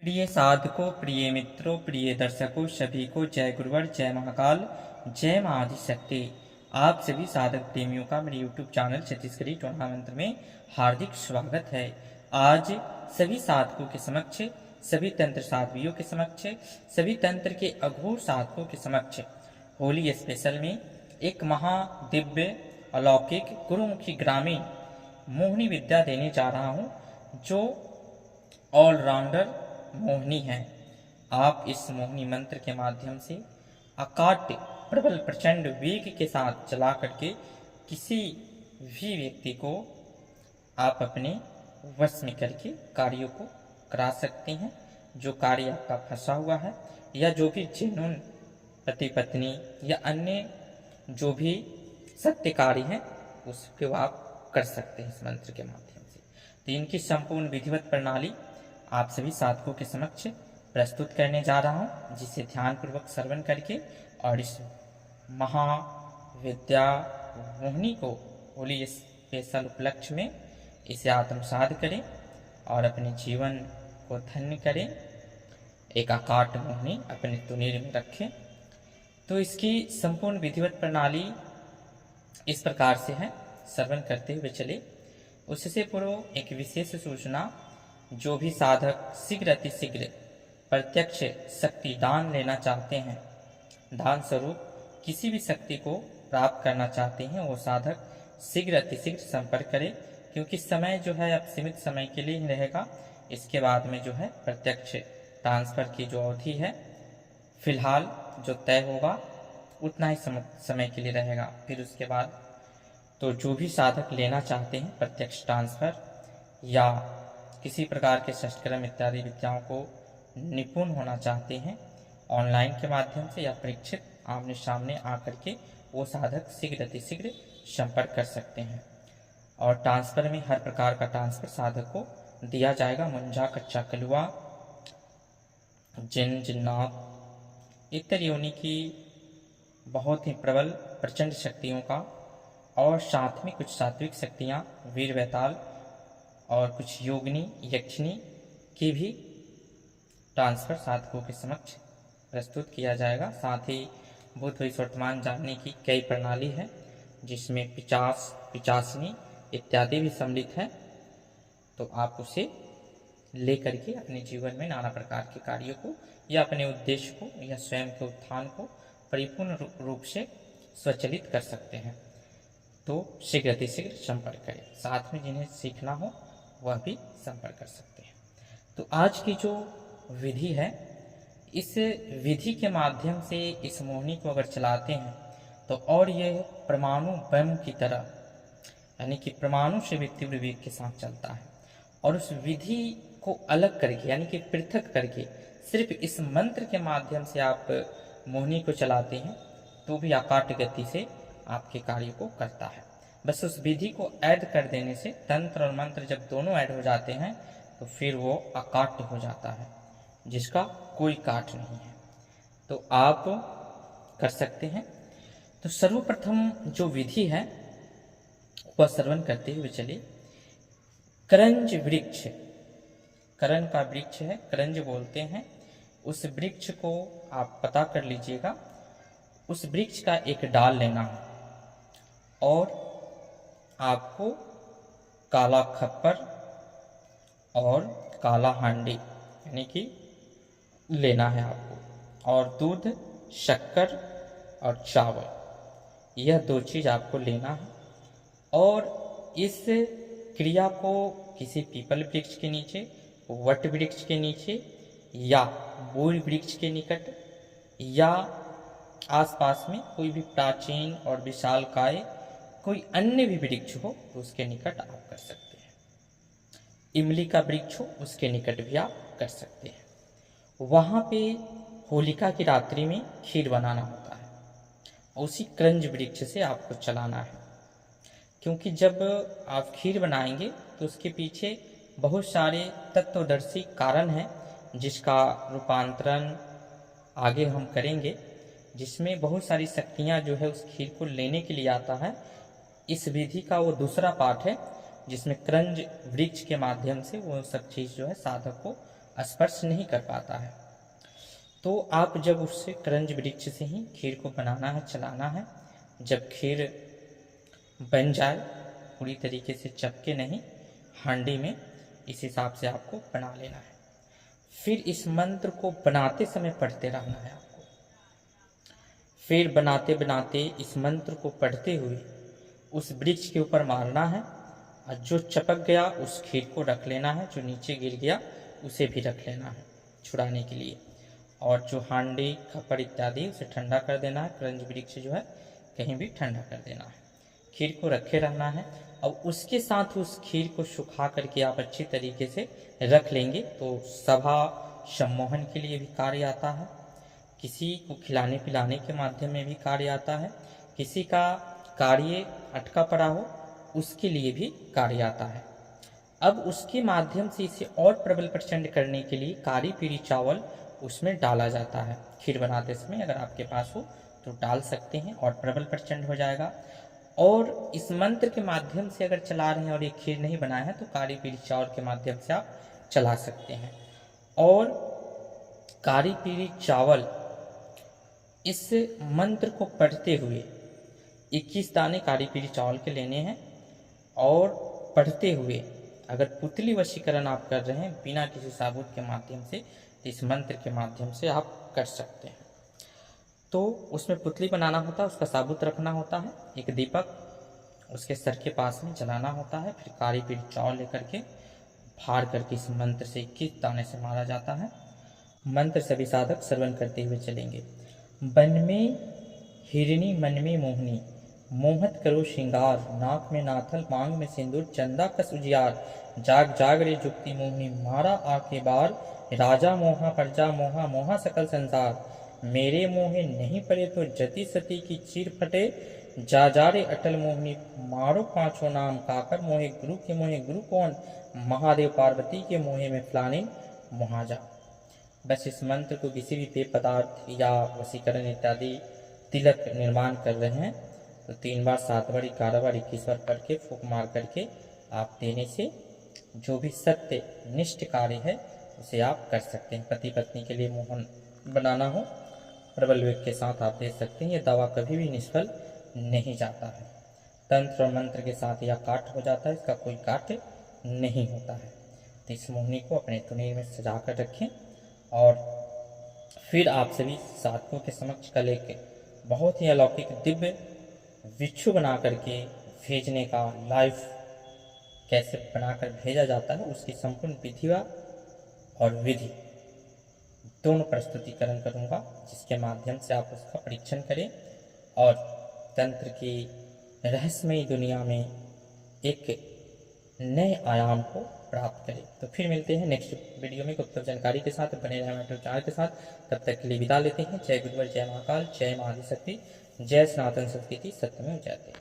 प्रिय साधकों, प्रिय मित्रों, प्रिय दर्शकों, सभी को जय गुरुवर, जय महाकाल, जय मां आदिशक्ति। आप सभी साधक प्रेमियों का मेरे YouTube चैनल छत्तीसगढ़ी टूर्नामेंट में हार्दिक स्वागत है। आज सभी साधकों के समक्ष, सभी तंत्र साध्वियों के समक्ष, सभी तंत्र के अघोर साधकों के समक्ष होली स्पेशल में एक महादिव्य अलौकिक गुरुमुखी ग्रामीण मोहिनी विद्या देने जा रहा हूँ, जो ऑलराउंडर मोहिनी है। आप इस मोहिनी मंत्र के माध्यम से अकाट्य प्रबल प्रचंड वेग के साथ चला करके किसी भी व्यक्ति को आप अपने वश में करके कार्यों को करा सकते हैं। जो कार्य आपका फंसा हुआ है या जो भी जेनुइन पति पत्नी या अन्य जो भी सत्य कार्य है उसको आप कर सकते हैं इस मंत्र के माध्यम से। तो इनकी संपूर्ण विधिवत प्रणाली आप सभी साधकों के समक्ष प्रस्तुत करने जा रहा हूं, जिसे ध्यानपूर्वक श्रवण करके और इस महाविद्या मोहिनी को होली स्पेशल उपलक्ष्य में इसे आत्मसात करें और अपने जीवन को धन्य करें। एक अकाट्य मोहिनी अपने तुनीर में रखें। तो इसकी संपूर्ण विधिवत प्रणाली इस प्रकार से है, श्रवण करते हुए चले। उससे पूर्व एक विशेष सूचना, जो भी साधक शीघ्र अतिशीघ्र प्रत्यक्ष शक्ति दान लेना चाहते हैं, दान स्वरूप किसी भी शक्ति को प्राप्त करना चाहते हैं, वो साधक शीघ्र अतिशीघ्र संपर्क करें, क्योंकि समय जो है अब सीमित समय के लिए ही रहेगा। इसके बाद में जो है प्रत्यक्ष ट्रांसफर की जो अवधि है फिलहाल जो तय होगा उतना ही समय के लिए रहेगा। फिर उसके बाद तो जो भी साधक लेना चाहते हैं प्रत्यक्ष ट्रांसफर या किसी प्रकार के षष्ठक्रम इत्यादि विद्याओं को निपुण होना चाहते हैं, ऑनलाइन के माध्यम से या परीक्षित आमने सामने आकर के वो साधक शीघ्र अतिशीघ्र संपर्क कर सकते हैं। और ट्रांसफर में हर प्रकार का ट्रांसफर साधक को दिया जाएगा। मुंजा, कच्चा कलुआ, जिन, जिन्नात इतर योनि की बहुत ही प्रबल प्रचंड शक्तियों का, और साथ में कुछ सात्विक शक्तियाँ, वीर वैताल और कुछ योगिनी यक्षिणी की भी ट्रांसफर साधकों के समक्ष प्रस्तुत किया जाएगा। साथ ही भूत भविष्य वर्तमान जानने की कई प्रणाली है, जिसमें 50 पिचासनी इत्यादि भी सम्मिलित है। तो आप उसे लेकर के अपने जीवन में नाना प्रकार के कार्यों को या अपने उद्देश्य को या स्वयं के उत्थान को परिपूर्ण रूप से स्वचालित कर सकते हैं। तो शीघ्र अतिशीघ्र संपर्क करें। साथ में जिन्हें सीखना हो वह भी संपर्क कर सकते हैं। तो आज की जो विधि है, इस विधि के माध्यम से इस मोहिनी को अगर चलाते हैं तो और यह परमाणु बम की तरह, यानी कि परमाणु से भी तीव्र वेग के साथ चलता है। और उस विधि को अलग करके, यानी कि पृथक करके सिर्फ इस मंत्र के माध्यम से आप मोहिनी को चलाते हैं तो भी अकाट्य गति से आपके कार्य को करता है। बस उस विधि को ऐड कर देने से, तंत्र और मंत्र जब दोनों ऐड हो जाते हैं तो फिर वो अकाट्य हो जाता है, जिसका कोई काट नहीं है। तो आप कर सकते हैं। तो सर्वप्रथम जो विधि है वह श्रवण करते हुए चले। करंज वृक्ष, करण का वृक्ष है, करंज बोलते हैं। उस वृक्ष को आप पता कर लीजिएगा। उस वृक्ष का एक डाल लेना है और आपको काला खप्पर और काला हांडी यानी कि लेना है आपको, और दूध, शक्कर और चावल, यह 2 चीज़ आपको लेना है। और इस क्रिया को किसी पीपल वृक्ष के नीचे, वट वृक्ष के नीचे या बोर वृक्ष के निकट या आसपास में कोई भी प्राचीन और विशालकाय कोई अन्य भी वृक्ष हो तो उसके निकट आप कर सकते हैं। इमली का वृक्ष हो उसके निकट भी आप कर सकते हैं। वहाँ पे होलिका की रात्रि में खीर बनाना होता है, उसी करंज वृक्ष से आपको चलाना है। क्योंकि जब आप खीर बनाएंगे तो उसके पीछे बहुत सारे तत्वदर्शी कारण हैं, जिसका रूपांतरण आगे हम करेंगे, जिसमें बहुत सारी शक्तियाँ जो है उस खीर को लेने के लिए आता है। इस विधि का वो दूसरा पार्ट है जिसमें करंज वृक्ष के माध्यम से वो सब चीज़ जो है साधक को स्पर्श नहीं कर पाता है। तो आप जब उससे करंज वृक्ष से ही खीर को बनाना है, चलाना है। जब खीर बन जाए, पूरी तरीके से चपके नहीं, हांडी में, इस हिसाब से आपको बना लेना है। फिर इस मंत्र को बनाते समय पढ़ते रहना है आपको। फिर बनाते बनाते इस मंत्र को पढ़ते हुए उस वृक्ष के ऊपर मारना है, और जो चपक गया उस खीर को रख लेना है, जो नीचे गिर गया उसे भी रख लेना है छुड़ाने के लिए। और जो हांडी, खपड़ इत्यादि उसे ठंडा कर देना है, करंज वृक्ष जो है कहीं भी ठंडा कर देना है। खीर को रखे रहना है, और उसके साथ उस खीर को सुखा करके आप अच्छी तरीके से रख लेंगे तो सभा सम्मोहन के लिए भी कार्य आता है, किसी को खिलाने पिलाने के माध्यम में भी कार्य आता है, किसी का कार्य अटका पड़ा हो उसके लिए भी कार्य आता है। अब उसके माध्यम से इसे और प्रबल प्रचंड करने के लिए कारी पीली चावल उसमें डाला जाता है। खीर बनाते समय अगर आपके पास हो तो डाल सकते हैं और प्रबल प्रचंड हो जाएगा। और इस मंत्र के माध्यम से अगर चला रहे हैं और ये खीर नहीं बनाया है तो कारी पीली चावल के माध्यम से आप चला सकते हैं। और कारी पीली चावल, इस मंत्र को पढ़ते हुए 21 दाने कारी पीली चावल के लेने हैं, और पढ़ते हुए अगर पुतली वशीकरण आप कर रहे हैं बिना किसी साबुत के माध्यम से, तो इस मंत्र के माध्यम से आप कर सकते हैं। तो उसमें पुतली बनाना होता है, उसका साबुत रखना होता है, एक दीपक उसके सर के पास में जलाना होता है, फिर कारी पीली चावल लेकर के फाड़ करके इस मंत्र से 21 दाने से मारा जाता है। मंत्र सभी साधक श्रवण करते हुए चलेंगे। बन में हिरणी मन में मोहनी, मोहत करो श्रृंगार, नाक में नाथल मांग में सिंदूर, चंदा कस उजियार, जाग जाग रे जुक्ति मोहनी, मारा आके बार, राजा मोहा प्रजा मोहा मोहा सकल संसार, मेरे मोहे नहीं पड़े तो जति सती की चीर फटे, जा जा रे अटल मोहनी, मारो पांचों नाम काकर, मोहे गुरु के मोहे गुरु कौन, महादेव पार्वती के मोहे में फलाने मुहाजा। बस इस मंत्र को किसी भी पेय पदार्थ या वशीकरण इत्यादि तिलक निर्माण कर रहे हैं तो 3 बार, 7 बार, 11 बार, 21 बार पढ़ के फूंक मार करके आप देने से जो भी सत्य निष्ठ कार्य है उसे आप कर सकते हैं। पति पत्नी के लिए मोहन बनाना हो, प्रबल वेग के साथ आप दे सकते हैं। यह दवा कभी भी निष्फल नहीं जाता है। तंत्र और मंत्र के साथ यह काट हो जाता है, इसका कोई काट नहीं होता है। तो इस मोहनी को अपने तुनीर में सजा कर रखें, और फिर आप सभी साथियों के समक्ष कल एक बहुत ही अलौकिक दिव्य बिच्छू बना करके भेजने का, लाइव कैसे बनाकर भेजा जाता है उसकी संपूर्ण विधिवा और विधि दोनों प्रस्तुतिकरण करूंगा, जिसके माध्यम से आप उसका परीक्षण करें और तंत्र की रहस्यमयी दुनिया में एक नए आयाम को प्राप्त करें। तो फिर मिलते हैं नेक्स्ट वीडियो में गुप्त जानकारी के साथ। बने रहें हमारे चैनल के साथ। तब तक के लिए विदा लेते हैं। जय गुरुवर, जय महाकाल, जय महाआदिशक्ति, जय सनातन संस्कृति, सत्यमेव जयते।